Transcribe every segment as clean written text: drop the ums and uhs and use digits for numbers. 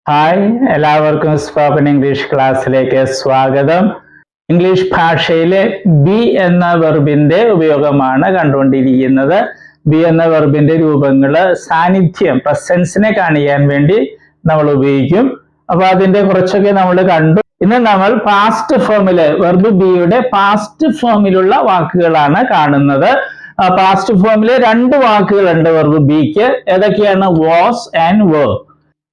Hi, എല്ലാവർക്കും spoken English ക്ലാസ്സിലേക്ക് സ്വാഗതം. ഇംഗ്ലീഷ് ഭാഷയിലെ ബി എന്ന വെർബിന്റെ ഉപയോഗമാണ് കണ്ടുകൊണ്ടിരിക്കുന്നത്. ബി എന്ന വെർബിന്റെ രൂപങ്ങള് സാന്നിധ്യം, പ്രസൻസിനെ കാണിക്കാൻ വേണ്ടി നമ്മൾ ഉപയോഗിക്കും. അപ്പൊ അതിന്റെ കുറച്ചൊക്കെ നമ്മൾ കണ്ടു. ഇന്ന് നമ്മൾ പാസ്റ്റ് ഫോമില് വെർബ് ബിയുടെ പാസ്റ്റ് ഫോമിലുള്ള വാക്കുകളാണ് കാണുന്നത്. പാസ്റ്റ് ഫോമില് രണ്ട് വാക്കുകളുണ്ട് വെർബ് ബിക്ക്. ഏതൊക്കെയാണ്? Was and were.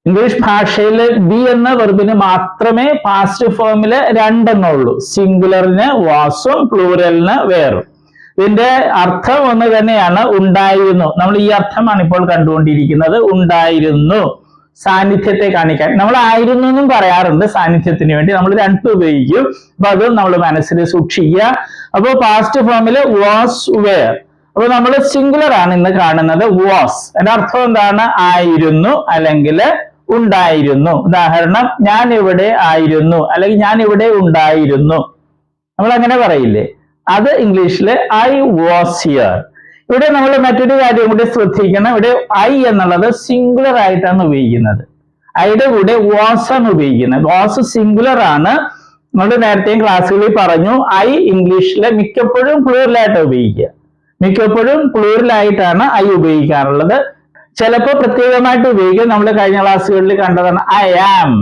ഇംഗ്ലീഷ് ഭാഷയിൽ ബി എന്ന വെർബിന് മാത്രമേ പാസ്റ്റ് ഫോമില് രണ്ടെണ്ണം ഉള്ളൂ. സിംഗുലറിന് വാസും പ്ലൂറലിന് വേറും. ഇതിന്റെ അർത്ഥം ഒന്ന് തന്നെയാണ്, ഉണ്ടായിരുന്നു. നമ്മൾ ഈ അർത്ഥമാണ് ഇപ്പോൾ കണ്ടുകൊണ്ടിരിക്കുന്നത്. ഉണ്ടായിരുന്നു, സാന്നിധ്യത്തെ കാണിക്കാൻ. നമ്മൾ ആയിരുന്നു എന്നും പറയാറുണ്ട് സാന്നിധ്യത്തിന് വേണ്ടി. നമ്മൾ രണ്ടും ഉപയോഗിക്കും. അപ്പൊ അതും നമ്മൾ മനസ്സിൽ സൂക്ഷിക്കുക. അപ്പൊ പാസ്റ്റ് ഫോമില് വാസ് വേർ. അപ്പൊ നമ്മൾ സിംഗുലർ ആണ് ഇന്ന് കാണുന്നത്, വാസ്. അതിന്റെ അർത്ഥം എന്താണ്? ആയിരുന്നു അല്ലെങ്കിൽ ഉണ്ടായിരുന്നു. ഉദാഹരണം, ഞാൻ ഇവിടെ ആയിരുന്നു അല്ലെങ്കിൽ ഞാൻ ഇവിടെ ഉണ്ടായിരുന്നു. നമ്മൾ അങ്ങനെ പറയില്ലേ? അത് ഇംഗ്ലീഷില് ഐ വാസ് ഹിയർ. ഇവിടെ നമ്മൾ മറ്റൊരു കാര്യം കൂടി ശ്രദ്ധിക്കണം. ഇവിടെ ഐ എന്നുള്ളത് സിംഗുലർ ആയിട്ടാണ് ഉപയോഗിക്കുന്നത്. ഐയുടെ കൂടെ വാസ് ആണ് ഉപയോഗിക്കുന്നത്. വാസ് സിംഗുലർ ആണ്. നമ്മൾ നേരത്തെയും ക്ലാസ്സുകളിൽ പറഞ്ഞു, ഐ ഇംഗ്ലീഷില് മിക്കപ്പോഴും പ്ലൂറലായിട്ട് ഉപയോഗിക്കുക. മിക്കപ്പോഴും പ്ലൂറലായിട്ടാണ് ഐ ഉപയോഗിക്കാറുള്ളത്. ചിലപ്പോൾ പ്രത്യേകമായിട്ട് ഉപയോഗിക്കും. നമ്മൾ കഴിഞ്ഞ ക്ലാസ്സുകളിൽ കണ്ടതാണ് ഐ ആം.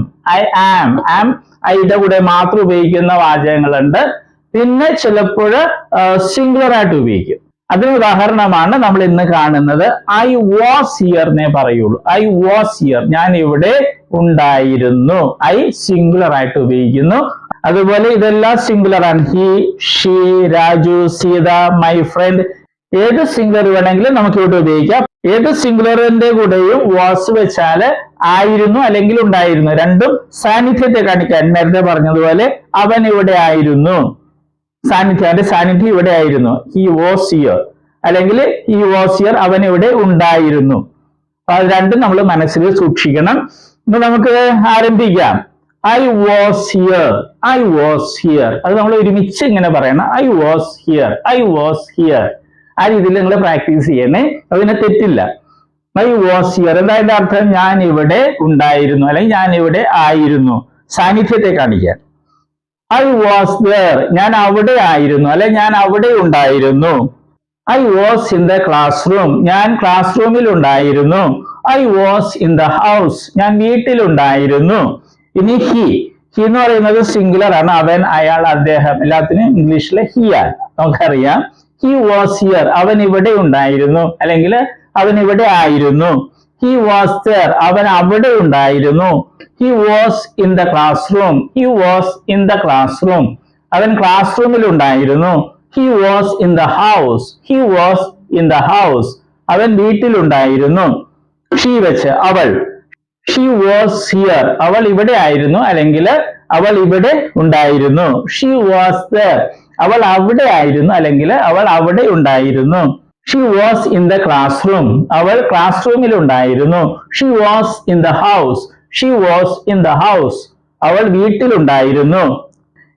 ആം ഐയുടെ കൂടെ മാത്രം ഉപയോഗിക്കുന്ന വാചകങ്ങളുണ്ട്. പിന്നെ ചിലപ്പോൾ സിംഗുലർ ആയിട്ട് ഉപയോഗിക്കും. അതിന് ഉദാഹരണമാണ് നമ്മൾ ഇന്ന് കാണുന്നത്. ഐ വാസ് ഹിയർ എന്നേ പറയുള്ളൂ. ഐ വാസ് ഹിയർ, ഞാൻ ഇവിടെ ഉണ്ടായിരുന്നു. ഐ സിംഗുലർ ആയിട്ട് ഉപയോഗിക്കുന്നു. അതുപോലെ ഇതെല്ലാം സിംഗുലർ ആണ്. He, she, Raju, Sita, my friend. ഏത് സിംഗുലർ വേണമെങ്കിലും നമുക്ക് ഇവിടെ ഉപയോഗിക്കാം. ഏത് സിംഗുലറിന്റെ കൂടെയും വാസ് വെച്ചാല് ആയിരുന്നു അല്ലെങ്കിൽ ഉണ്ടായിരുന്നു, രണ്ടും സാന്നിധ്യത്തെ കാണിക്കാൻ. നേരത്തെ പറഞ്ഞതുപോലെ അവൻ ഇവിടെ ആയിരുന്നു, സാന്നിധ്യം, സാന്നിധ്യം ഇവിടെ ആയിരുന്നു. ഹി വാസ് ഹിയർ അല്ലെങ്കിൽ ഹി വാസ് ഹിയർ, അവൻ ഇവിടെ ഉണ്ടായിരുന്നു. അത് രണ്ടും നമ്മൾ മനസ്സിൽ സൂക്ഷിക്കണം. ഇപ്പൊ നമുക്ക് ആരംഭിക്കാം. I was here. I was here. അത് നമ്മൾ ഒരുമിച്ച് ഇങ്ങനെ പറയണം. I was here. I was here. ആ രീതിയിൽ നിങ്ങൾ പ്രാക്ടീസ് ചെയ്യണേ. അതിനെ തെറ്റില്ല. ഐ വാസ് ഹിയർ എന്താ അതിന്റെ അർത്ഥം? ഞാൻ ഇവിടെ ഉണ്ടായിരുന്നു അല്ലെങ്കിൽ ഞാൻ ഇവിടെ ആയിരുന്നു, സാന്നിധ്യത്തെ കാണിക്കാൻ. I was there. ഞാൻ അവിടെ ആയിരുന്നു അല്ലെങ്കിൽ ഞാൻ അവിടെ ഉണ്ടായിരുന്നു. I was in the class room. ഞാൻ ക്ലാസ് റൂമിൽ ഉണ്ടായിരുന്നു. I was in the house. ഞാൻ വീട്ടിലുണ്ടായിരുന്നു. ഇനി ഹി എന്ന് പറയുന്നത് സിംഗുലർ ആണ്. അവൻ, അയാൾ, അദ്ദേഹം, എല്ലാത്തിനും ഇംഗ്ലീഷിലെ ഹി ആണ്. നമുക്കറിയാം. He was here. അവൻ ഇവിടെ ഉണ്ടായിരുന്നു അല്ലെങ്കിൽ അവൻ ഇവിടെ ആയിരുന്നു. He was there. അവൻ അവിടെ ഉണ്ടായിരുന്നു. He was in the class room. He was in the class room. അവൻ ക്ലാസ് റൂമിൽ ഉണ്ടായിരുന്നു. He was in the house. He was in the house. അവൻ വീട്ടിലുണ്ടായിരുന്നു. ഷീ വെച്ച് അവൾ. She was here. അവൾ ഇവിടെ ആയിരുന്നു അല്ലെങ്കിൽ അവൾ ഇവിടെ ഉണ്ടായിരുന്നു. She was there. അവൾ അവിടെ ആയിരുന്നു അല്ലെങ്കിൽ അവൾ അവിടെ ഉണ്ടായിരുന്നു. She was in the class room. അവൾ ക്ലാസ് റൂമിൽ ഉണ്ടായിരുന്നു. She was in the house. She was in the house. അവൾ വീട്ടിലുണ്ടായിരുന്നു.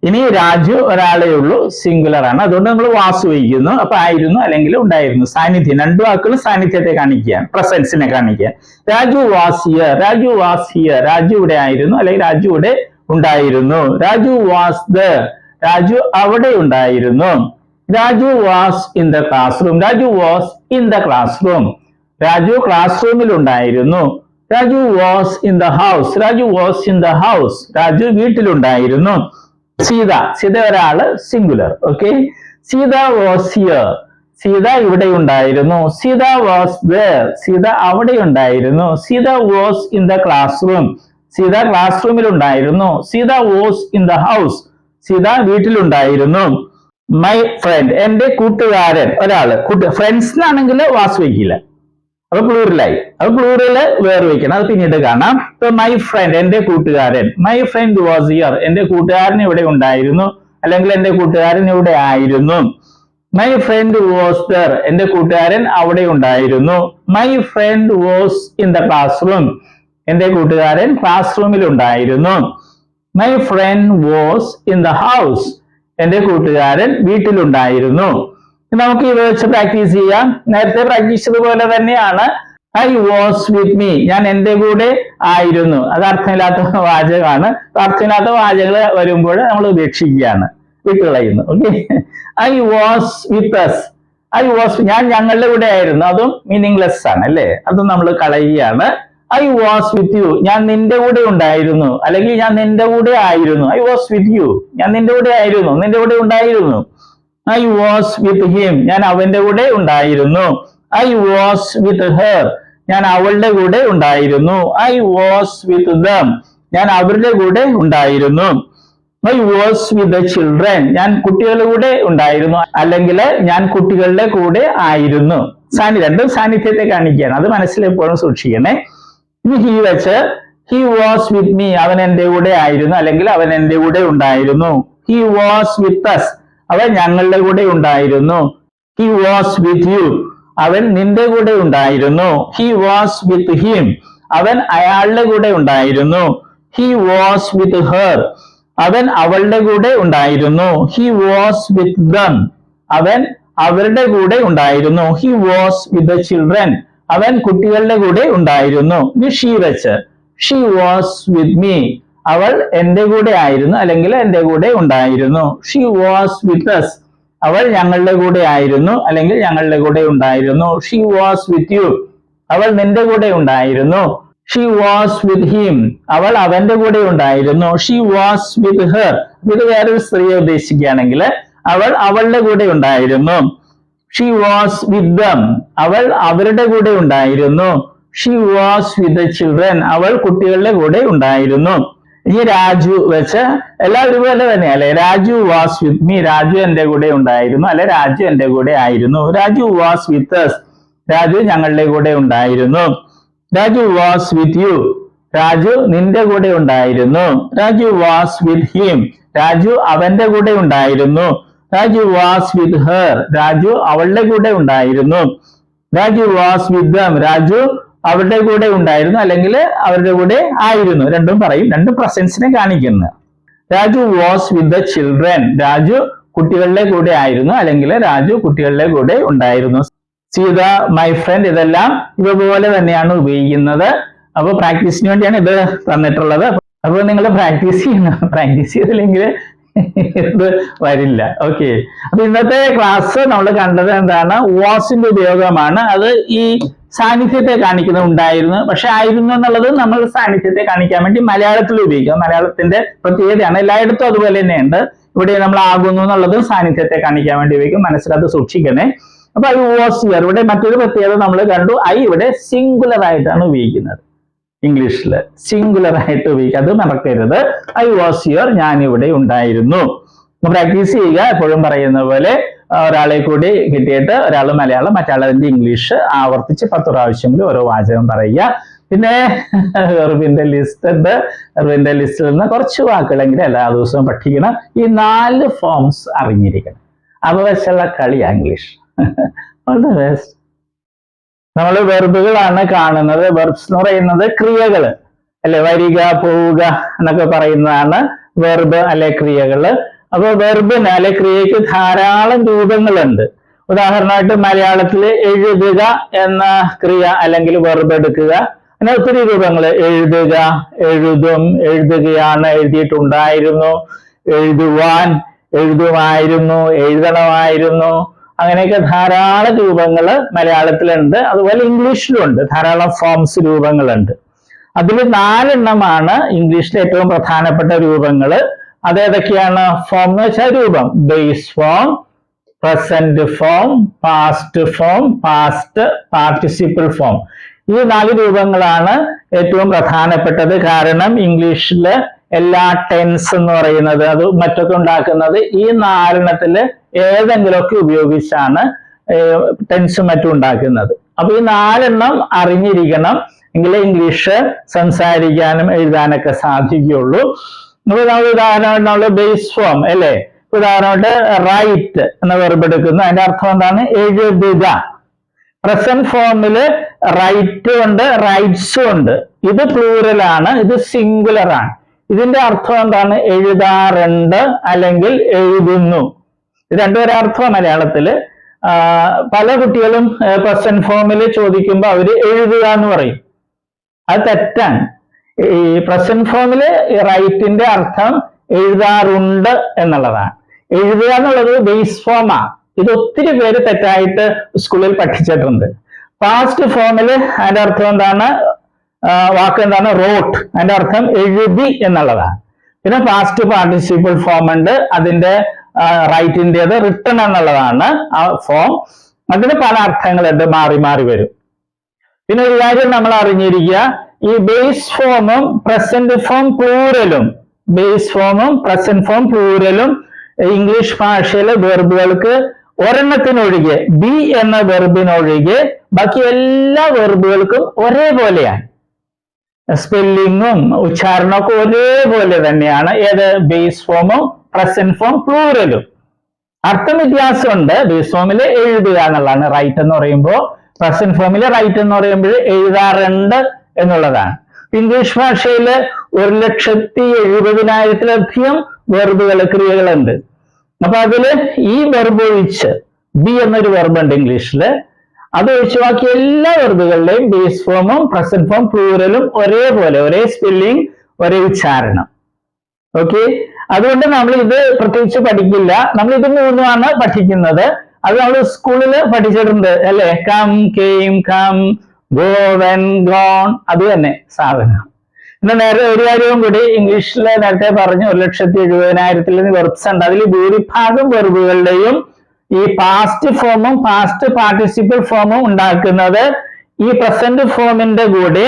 ഇനി രാജു ഒരാളേ ഉള്ളൂ, സിംഗുലർ ആണ്. അതുകൊണ്ട് നമ്മൾ വാസ് ഉപയോഗിക്കുന്നു. അപ്പൊ ആയിരുന്നു അല്ലെങ്കിൽ ഉണ്ടായിരുന്നു, സാന്നിധ്യം. രണ്ടു വാക്കുകളും സാന്നിധ്യത്തെ കാണിക്കാൻ, പ്രസൻസിനെ കാണിക്കാൻ. Raju was here. Raju was here. Raju ഇവിടെ ആയിരുന്നു അല്ലെങ്കിൽ രാജു ഇവിടെ ഉണ്ടായിരുന്നു. Raju was there. രാജു അവിടെ ഉണ്ടായിരുന്നു. Raju was in the classroom. Raju was in the classroom. Raju ക്ലാസ് റൂമിൽ ഉണ്ടായിരുന്നു. Raju was in the house. Raju was in the house. Raju വീട്ടിലുണ്ടായിരുന്നു. സീത. സീത ഒരാള്, singular. Okay. Sita was here. Sita ഇവിടെ ഉണ്ടായിരുന്നു. Sita was there. സീത അവിടെ ഉണ്ടായിരുന്നു. Sita was in the classroom. Sita ക്ലാസ് റൂമിൽ ഉണ്ടായിരുന്നു. Sita was in the house. Sita വീട്ടിലുണ്ടായിരുന്നു. My friend. എന്റെ കൂട്ടുകാരൻ. ഒരാള്. ഫ്രണ്ട്സ് എന്നാണെങ്കിൽ വാസ് വയ്ക്കില്ല, അത് പ്ലൂറലായി. അത് പ്ലൂറല് വേറെ വയ്ക്കണം, അത് പിന്നീട് കാണാം. ഇപ്പൊ മൈ ഫ്രണ്ട്, എന്റെ കൂട്ടുകാരൻ. My friend was here. എന്റെ കൂട്ടുകാരൻ ഇവിടെ ഉണ്ടായിരുന്നു അല്ലെങ്കിൽ എന്റെ കൂട്ടുകാരൻ ഇവിടെ ആയിരുന്നു. My friend was there. എന്റെ കൂട്ടുകാരൻ അവിടെ ഉണ്ടായിരുന്നു. My friend was in the class room. എന്റെ കൂട്ടുകാരൻ ക്ലാസ് റൂമിൽ ഉണ്ടായിരുന്നു. My friend was in the house. എന്റെ കൂട്ടുകാരൻ വീട്ടിലുണ്ടായിരുന്നു. നമുക്ക് ഇത് വെച്ച് പ്രാക്ടീസ് ചെയ്യാം. നേരത്തെ പ്രാക്ടീസ് ചെയ്തതുപോലെ തന്നെയാണ്. ഐ വാസ് വിത്ത് മീ, ഞാൻ എന്റെ കൂടെ ആയിരുന്നു. അത് അർത്ഥമില്ലാത്ത വാചകമാണ്. അർത്ഥമില്ലാത്ത വാചകങ്ങൾ വരുമ്പോൾ നമ്മൾ ഉപേക്ഷിക്കുകയാണ്, വിട്ടുകളയുന്നു. Okay, I was with us, I was, ഞാൻ ഞങ്ങളുടെ കൂടെ ആയിരുന്നു. അതും മീനിങ്ലെസ് ആണ് അല്ലേ, അതും നമ്മൾ കളയുകയാണ്. ഐ വാസ് വിത്ത് യു, ഞാൻ നിന്റെ കൂടെ ഉണ്ടായിരുന്നു, അല്ലെങ്കിൽ ഞാൻ നിന്റെ കൂടെ ആയിരുന്നു. ഐ വാസ് വിത്ത് യു, ഞാൻ നിന്റെ കൂടെ ആയിരുന്നു, നിന്റെ കൂടെ ഉണ്ടായിരുന്നു. ഐ വാസ് വിത്ത് ഹിം, ഞാൻ അവന്റെ കൂടെ ഉണ്ടായിരുന്നു. ഐ വാസ് വിത്ത് ഹെർ, ഞാൻ അവളുടെ കൂടെ ഉണ്ടായിരുന്നു. ഐ വാസ് വിത്ത് ദം, ഞാൻ അവരുടെ കൂടെ ഉണ്ടായിരുന്നു. I was with the children, ഞാൻ കുട്ടികളുടെ കൂടെ ഉണ്ടായിരുന്നു, അല്ലെങ്കിൽ ഞാൻ കുട്ടികളുടെ കൂടെ ആയിരുന്നു. രണ്ടും സാന്നിധ്യത്തെ കാണിക്കുകയാണ്, അത് മനസ്സിലെപ്പോഴും സൂക്ഷിക്കണേ. ഇനി ഹി വെച്ച് ഹി വാസ് വിത്ത് മീ, അവൻ എന്റെ കൂടെ ആയിരുന്നു, അല്ലെങ്കിൽ അവൻ എന്റെ കൂടെ ഉണ്ടായിരുന്നു. ഹി വാസ് വിത്ത് അസ്, അവൻ ഞങ്ങളുടെ കൂടെ ഉണ്ടായിരുന്നു. ഹി വാസ് വിത്ത് യു, അവൻ നിന്റെ കൂടെ ഉണ്ടായിരുന്നു. ഹി വാസ് വിത്ത് ഹിം, അവൻ അയാളുടെ കൂടെ ഉണ്ടായിരുന്നു. ഹി വാസ് വിത്ത് ഹെർ, അവൻ അവളുടെ കൂടെ ഉണ്ടായിരുന്നു. ഹി വാസ് വിത്ത് ദം, അവൻ അവരുടെ കൂടെ ഉണ്ടായിരുന്നു. He was with the children, അവൻ കുട്ടികളുടെ കൂടെ ഉണ്ടായിരുന്നു. ഷീ വെച്ച് ഷീ വാസ് വിത്ത് മീ, അവൾ എന്റെ കൂടെ ആയിരുന്നു, അല്ലെങ്കിൽ എന്റെ കൂടെ ഉണ്ടായിരുന്നു. ഷീ വാസ് വിത്ത് അസ്, അവൾ ഞങ്ങളുടെ കൂടെ ആയിരുന്നു, അല്ലെങ്കിൽ ഞങ്ങളുടെ കൂടെ ഉണ്ടായിരുന്നു. ഷീ വാസ് വിത്ത് യു, അവൾ നിന്റെ കൂടെ ഉണ്ടായിരുന്നു. ഷീ വാസ് വിത്ത് ഹിം, അവൾ അവന്റെ കൂടെ ഉണ്ടായിരുന്നു. ഷീ വാസ് വിത്ത് ഹെർ, ഇത് വേറൊരു സ്ത്രീയെ ഉദ്ദേശിക്കുകയാണെങ്കിൽ അവൾ അവളുടെ കൂടെ ഉണ്ടായിരുന്നു. ഷീ വാസ് വിത്ത് ദം, അവൾ അവരുടെ കൂടെ ഉണ്ടായിരുന്നു. She was with the children, അവൾ കുട്ടികളുടെ കൂടെ ഉണ്ടായിരുന്നു. ഈ രാജു വെച്ച് എല്ലാം ഒരുപോലെ തന്നെയല്ലേ. Raju was with me, Raju എന്റെ കൂടെ ഉണ്ടായിരുന്നു, അല്ലെ രാജു എന്റെ കൂടെ ആയിരുന്നു. Raju was with us, Raju ഞങ്ങളുടെ കൂടെ ഉണ്ടായിരുന്നു. Raju was with you, Raju നിന്റെ കൂടെ ഉണ്ടായിരുന്നു. Raju was with him, Raju അവന്റെ കൂടെ ഉണ്ടായിരുന്നു. Raju was with her, Raju അവളുടെ കൂടെ ഉണ്ടായിരുന്നു. Raju was with them, Raju അവരുടെ കൂടെ ഉണ്ടായിരുന്നു, അല്ലെങ്കിൽ അവരുടെ കൂടെ ആയിരുന്നു. രണ്ടും പറയും, രണ്ടും പ്രസൻസിനെ കാണിക്കുന്നു. Raju was with the children, Raju കുട്ടികളുടെ കൂടെ ആയിരുന്നു, അല്ലെങ്കിൽ രാജു കുട്ടികളുടെ കൂടെ ഉണ്ടായിരുന്നു. സീത, മൈ ഫ്രണ്ട്, ഇതെല്ലാം ഇതുപോലെ തന്നെയാണ് ഉപയോഗിക്കുന്നത്. അപ്പൊ പ്രാക്ടീസിന് വേണ്ടിയാണ് ഇത് തന്നിട്ടുള്ളത്. അപ്പൊ നിങ്ങൾ പ്രാക്ടീസ് ചെയ്യണം, പ്രാക്ടീസ് ചെയ്തില്ലെങ്കിൽ ഇത് വരില്ല. ഓക്കെ, അപ്പൊ ഇന്നത്തെ ക്ലാസ് നമ്മൾ കണ്ടത് എന്താണ്, വാസിന്റെ ഉപയോഗമാണ്. അത് ഈ സാന്നിധ്യത്തെ കാണിക്കുന്ന ഉണ്ടായിരുന്നു, പക്ഷെ ആയിരുന്നു എന്നുള്ളത് നമ്മൾ സാന്നിധ്യത്തെ കാണിക്കാൻ വേണ്ടി മലയാളത്തിൽ ഉപയോഗിക്കുക. മലയാളത്തിന്റെ പ്രത്യേകതയാണ്, എല്ലായിടത്തും അതുപോലെ തന്നെയുണ്ട്. ഇവിടെ നമ്മൾ ആകുന്നു എന്നുള്ളത് സാന്നിധ്യത്തെ കാണിക്കാൻ വേണ്ടി ഉപയോഗിക്കും, മനസ്സിലത് സൂക്ഷിക്കണേ. അപ്പൊ ഐ വാസ് ഹിയർ, ഇവിടെ മറ്റൊരു പ്രത്യേകത നമ്മൾ കണ്ടു. ഐ ഇവിടെ സിംഗുലർ ആയിട്ടാണ് ഉപയോഗിക്കുന്നത്, ഇംഗ്ലീഷിൽ സിംഗുലർ ആയിട്ട് ഉപയോഗിക്കുക, അത് മറക്കരുത്. ഐ വാസ് ഹിയർ, ഞാൻ ഇവിടെ ഉണ്ടായിരുന്നു. പ്രാക്ടീസ് ചെയ്യുക. എപ്പോഴും പറയുന്ന പോലെ ഒരാളെ കൂടി കിട്ടിയിട്ട് ഒരാൾ മലയാളം, മറ്റാളതിന്റെ ഇംഗ്ലീഷ് ആവർത്തിച്ച് 10 പ്രാവശ്യമെങ്കിലും ഓരോ വാചകം പറയുക. പിന്നെ വെർബിന്റെ ലിസ്റ്റ് ഉണ്ട്, വെർബിന്റെ ലിസ്റ്റിൽ നിന്ന് കുറച്ച് വാക്കുകളെങ്കിലും എല്ലാ ദിവസവും പഠിക്കണം. ഈ 4 ഫോംസ് അറിഞ്ഞിരിക്കണം. അപ്പൊ വെച്ചുള്ള കളിയാ ഇംഗ്ലീഷ്. All the best. നമ്മൾ വെർബുകളാണ് കാണുന്നത്. വെർബ്സ് എന്ന് പറയുന്നത് ക്രിയകള് അല്ലെ, വരിക, പോവുക എന്നൊക്കെ പറയുന്നതാണ് വെർബ് അല്ലെ ക്രിയകള്. അപ്പൊ വെർബിന് അല്ലെ ക്രിയക്ക് ധാരാളം രൂപങ്ങളുണ്ട്. ഉദാഹരണമായിട്ട് മലയാളത്തില് എഴുതുക എന്ന ക്രിയ അല്ലെങ്കിൽ വെർബ് എടുക്കുക, അങ്ങനെ ഒത്തിരി രൂപങ്ങൾ. എഴുതുക, എഴുതും, എഴുതുകയാണ്, എഴുതിയിട്ടുണ്ടായിരുന്നു, എഴുതുവാൻ, എഴുതുമായിരുന്നു, എഴുതണമായിരുന്നു, അങ്ങനെയൊക്കെ ധാരാളം രൂപങ്ങൾ മലയാളത്തിലുണ്ട്. അതുപോലെ ഇംഗ്ലീഷിലുണ്ട് ധാരാളം ഫോംസ്, രൂപങ്ങളുണ്ട്. അതിൽ 4 എണ്ണമാണ് ഇംഗ്ലീഷിലെ ഏറ്റവും പ്രധാനപ്പെട്ട രൂപങ്ങൾ. അതേതൊക്കെയാണ്? ഫോം എന്ന് വെച്ചാൽ രൂപം. Base form, present form, past form, past participle form. ഈ 4 രൂപങ്ങളാണ് ഏറ്റവും പ്രധാനപ്പെട്ടത്. കാരണം ഇംഗ്ലീഷില് എല്ലാ ടെൻസ് എന്ന് പറയുന്നത് അത് മറ്റൊക്കെ ഉണ്ടാക്കുന്നത് ഈ 4 എണ്ണത്തില് ഏതെങ്കിലുമൊക്കെ ഉപയോഗിച്ചാണ് ടെൻസും മറ്റും ഉണ്ടാക്കുന്നത്. അപ്പൊ ഈ 4 എണ്ണം അറിഞ്ഞിരിക്കണം, എങ്കിലേ ഇംഗ്ലീഷ് സംസാരിക്കാനും എഴുതാനൊക്കെ സാധിക്കുകയുള്ളൂ. അപ്പൊ നമ്മൾ ഉദാഹരണമായിട്ട് ബേസ് ഫോം അല്ലെ, ഉദാഹരണമായിട്ട് റൈറ്റ് എന്ന വെർബ് എടുക്കുന്നു, അതിന്റെ അർത്ഥം എന്താണ്? എഴുതുക. പ്രസന്റ് ഫോമില് റൈറ്റ് ഉണ്ട്, റൈറ്റ്സും ഉണ്ട്. ഇത് പ്ലൂറലാണ്, ഇത് സിംഗുലർ ആണ്. ഇതിന്റെ അർത്ഥം എന്താണ്? എഴുതാറുണ്ട് അല്ലെങ്കിൽ എഴുതുന്നു. ഇത് രണ്ടുപേരെ അർത്ഥം മലയാളത്തില്. പല കുട്ടികളും പ്രസന്റ് ഫോമിൽ ചോദിക്കുമ്പോൾ അവര് എഴുതുക എന്ന് പറയും. അത് തെറ്റാണ്. ഈ പ്രസന്റ് ഫോമില് റൈറ്റിന്റെ അർത്ഥം എഴുതാറുണ്ട് എന്നുള്ളതാണ്. എഴുതുക എന്നുള്ളത് ബേസ് ഫോമാ. ഇത് ഒത്തിരി പേര് തെറ്റായിട്ട് സ്കൂളിൽ പഠിച്ചിട്ടുണ്ട്. പാസ്റ്റ് ഫോമില് അതിന്റെ അർത്ഥം എന്താണ്? വാക്ക് എന്താണ്? റോട്ട്. അതിന്റെ അർത്ഥം എഴുതി എന്നുള്ളതാണ്. പിന്നെ പാസ്റ്റ് പാർട്ടിസിപ്പിൾ ഫോം ഉണ്ട്, അതിന്റെ റൈറ്റിൻ്റെത് റിട്ടൺ എന്നുള്ളതാണ് ആ ഫോം. അതിന് പല അർത്ഥങ്ങളുണ്ട്, മാറി മാറി വരും. പിന്നെ ഒരു കാര്യം നമ്മൾ അറിഞ്ഞിരിക്കുക, ഈ ബേസ് ഫോമും പ്രസന്റ് ഫോം പ്ലൂറലും ഇംഗ്ലീഷ് ഭാഷയിലെ വെർബുകൾക്ക് ഒരെണ്ണത്തിനൊഴികെ, ബി എന്ന വെർബിനൊഴികെ ബാക്കി എല്ലാ വെർബുകൾക്കും ഒരേപോലെയാണ്. സ്പെല്ലിങ്ങും ഉച്ചാരണമൊക്കെ ഒരേപോലെ തന്നെയാണ്. ഏത്? ബേസ് ഫോമും പ്രസന്റ് ഫോം പ്ലൂറലും. അർത്ഥം വ്യത്യാസമുണ്ട്. ബേസ് ഫോമിൽ എഴുതുക എന്നുള്ളതാണ് റൈറ്റ് എന്ന് പറയുമ്പോൾ, പ്രസന്റ് ഫോമിൽ റൈറ്റ് എന്ന് പറയുമ്പോൾ എഴുതാറുണ്ട് എന്നുള്ളതാണ്. ഇംഗ്ലീഷ് ഭാഷയിൽ 1,70,70,000-ലധികം വെർബുകൾ, ക്രിയകളുണ്ട്. അപ്പൊ അതില് ഈ വെർബ് ഒഴിച്ച്, ബി എന്നൊരു വെർബുണ്ട് ഇംഗ്ലീഷില്, അത് ഒഴിച്ച് ബാക്കി എല്ലാ വെർബുകളുടെയും ബേസ് ഫോമും പ്രസന്റ് ഫോം പ്ലൂറലും ഒരേപോലെ, ഒരേ സ്പെല്ലിംഗ്, ഒരേ ഉച്ചാരണം. ഓക്കെ, അതുകൊണ്ട് നമ്മൾ ഇത് പ്രത്യേകിച്ച് പഠിക്കില്ല. നമ്മൾ ഇത് മൂന്നുമാണ് പഠിക്കുന്നത്. അത് നമ്മൾ സ്കൂളിൽ പഠിച്ചിട്ടുണ്ട് അല്ലെ? Come, came, come, go, went, gone, അത് തന്നെ സാധനം. പിന്നെ നേരത്തെ ഒരു കാര്യവും കൂടി, ഇംഗ്ലീഷിൽ നേരത്തെ പറഞ്ഞു 1,70,70,000 വെർബ്സ് ഉണ്ട്. അതിൽ ഭൂരിഭാഗം വെർബുകളുടെയും ഈ പാസ്റ്റ് ഫോമും പാസ്റ്റ് പാർട്ടിസിപ്പിൾ ഫോമും ഉണ്ടാക്കുന്നത് ഈ പ്രസന്റ് ഫോമിന്റെ കൂടെ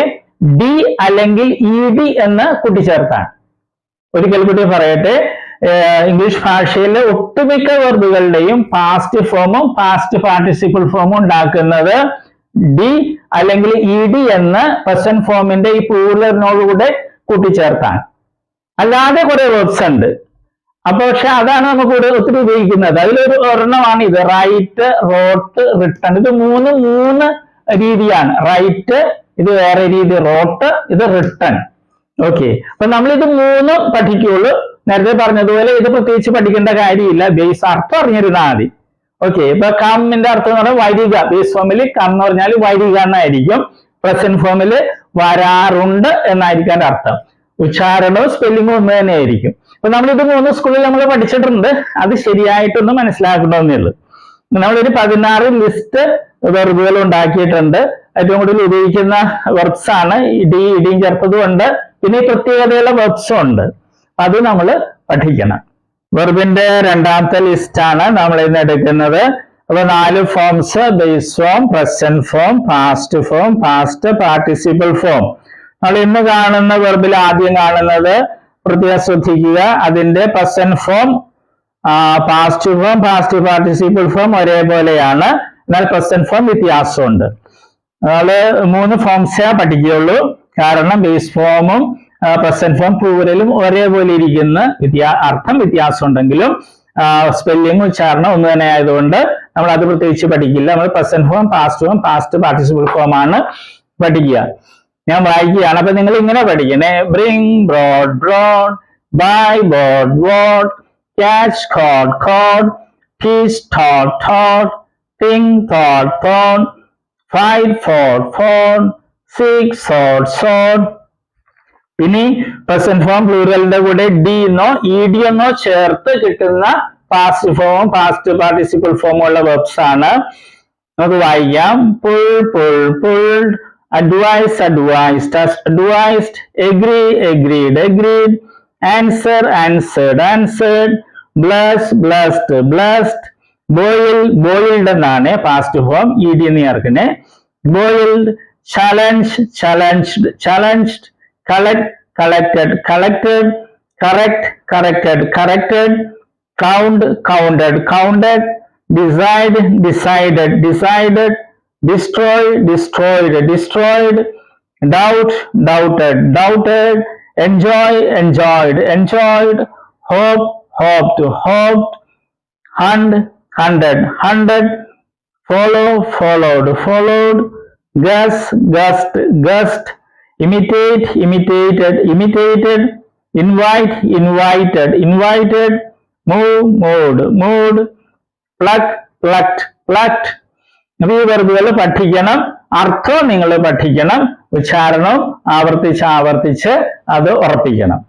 ഡി അല്ലെങ്കിൽ ഇ ഡി എന്ന് കൂട്ടിച്ചേർത്താണ്. ഒരിക്കൽ കൂടി പറയട്ടെ, ഇംഗ്ലീഷ് ഭാഷയിലെ ഒട്ടുമിക്ക വെർബുകളുടെയും പാസ്റ്റ് ഫോമും പാസ്റ്റ് പാർട്ടിസിപ്പിൾ ഫോമും ഉണ്ടാക്കുന്നത് ഡി അല്ലെങ്കിൽ ഇ ഡി എന്ന് പ്രസന്റ് ഫോമിന്റെ ഈ പ്ലൂറലിനോടുകൂടെ കൂട്ടിച്ചേർത്താണ്. അല്ലാതെ കുറെ വെർബ്സ് ഉണ്ട്. അപ്പൊ പക്ഷെ അതാണ് നമുക്ക് ഇവിടെ ഒത്തിരി ഉപയോഗിക്കുന്നത്. അതിലൊരു ഒരെണ്ണമാണ് ഇത്, റൈറ്റ്, റോട്ട്, റിട്ടൺ. ഇത് മൂന്ന് രീതിയാണ്. റൈറ്റ്, ഇത് വേറെ രീതി, റോട്ട്, ഇത് റിട്ടൺ. ഓക്കെ, അപ്പൊ നമ്മൾ ഇത് മൂന്നും പഠിക്കുള്ളൂ. നേരത്തെ പറഞ്ഞതുപോലെ ഇത് പ്രത്യേകിച്ച് പഠിക്കേണ്ട കാര്യമില്ല, ബേസ് അർത്ഥം അറിഞ്ഞിരുന്നാൽ മതി. ഓക്കെ, ഇപ്പൊ കമ്മിന്റെ അർത്ഥം എന്ന് പറഞ്ഞാൽ വരിക. ബേസ് ഫോമിൽ കം എന്ന് പറഞ്ഞാൽ വരിക എന്നായിരിക്കും. പ്രസന്റ് ഫോമിൽ വരാറുണ്ട് എന്നായിരിക്കും അതിന്റെ അർത്ഥം. ഉച്ചാരണവും സ്പെല്ലിങ്ങും ഒന്ന് തന്നെ ആയിരിക്കും. അപ്പൊ നമ്മളിത് മൂന്ന് സ്കൂളിൽ നമ്മൾ പഠിച്ചിട്ടുണ്ട്. അത് ശരിയായിട്ടൊന്ന് മനസ്സിലാക്കണമെന്നേ ഉള്ളൂ. നമ്മളൊരു 16 ലിസ്റ്റ് വെർബുകൾ ഉണ്ടാക്കിയിട്ടുണ്ട്. ഏറ്റവും കൂടുതൽ ഉപയോഗിക്കുന്ന വെർബ്സ് ആണ്. ഇടിയും ചേർത്തതും ഉണ്ട്, പിന്നെ പ്രത്യേകതയുള്ള വെർബ്സും ഉണ്ട്. അത് നമ്മൾ പഠിക്കണം. വെർബിന്റെ രണ്ടാമത്തെ ലിസ്റ്റ് ആണ് നമ്മൾ ഇന്ന് എടുക്കുന്നത്. അപ്പൊ 4 forms: base form, present form, past form, past participle form. നമ്മൾ ഇന്ന് കാണുന്ന വെർബിൽ ആദ്യം കാണുന്നത് പ്രത്യേകം ശ്രദ്ധിക്കുക, അതിന്റെ present form, past form, past participle form ഒരേപോലെയാണ്. എന്നാൽ പ്രസന്റ് ഫോം വ്യത്യാസമുണ്ട്. നമ്മള് 3 ഫോംസേ പഠിക്കുകയുള്ളൂ. കാരണം ബേസ് ഫോമും പ്രസന്റ് ഫോം പ്ലൂറലും ഒരേപോലെ ഇരിക്കുന്ന, അർത്ഥം വ്യത്യാസം ഉണ്ടെങ്കിലും സ്പെല്ലിംഗ്, ഉച്ചാരണം ഒന്ന് തന്നെ ആയതുകൊണ്ട് നമ്മൾ അത് പ്രത്യേകിച്ച് പഠിക്കില്ല. നമ്മൾ present form, past participle form ആണ് പഠിക്കുക. ഞാൻ വായിക്കുകയാണ്. അപ്പൊ നിങ്ങൾ ഇങ്ങനെ പഠിക്കണേ: bring, brought, brought, buy, bought, bought, catch, caught, caught, teach, taught, taught, think, thought, thought, fight, fought, fought, seek, sought, sought. ഇനി പ്രസന്റ് ഫോം പ്ലൂറലിന്റെ കൂടെ ഡി എന്നോ ഇ ഡി എന്നോ ചേർത്ത് കിട്ടുന്ന പാസ്റ്റ് ഫോമും പാസ്റ്റ് പാർട്ടിസിപ്പിൾ ഫോമും ഉള്ള വെർബ്സ് ആണ്. നമുക്ക് വായിക്കാം. Pull, pull, pulled, advise, advised, advised, agree, agreed, agreed, answer, answered, answered, bless, blessed, blessed, boil, boiled എന്നാണ് പാസ്റ്റ് ഫോം, ഇ ഡി എന്ന് ചേർക്കണേ. boiled, challenge, challenged, challenged, collect, collected, collected, correct, corrected, corrected, count, counted, counted, decide, decided, decided, destroy, destroyed, destroyed, doubt, doubted, doubted, enjoy, enjoyed, enjoyed, hope, hoped, hoped, hunt, hunted, hunted, follow, followed, followed, guess, guessed, guessed, imitate, imitated, imitated, invite, invited, invited, move, moved, moved, pluck, plucked, പ്ലക്ട്. അപ്പൊ ഈ വെർബുകൾ പഠിക്കണം, അർത്ഥം നിങ്ങൾ പഠിക്കണം, ഉച്ചാരണവും ആവർത്തിച്ച് അത് ഉറപ്പിക്കണം.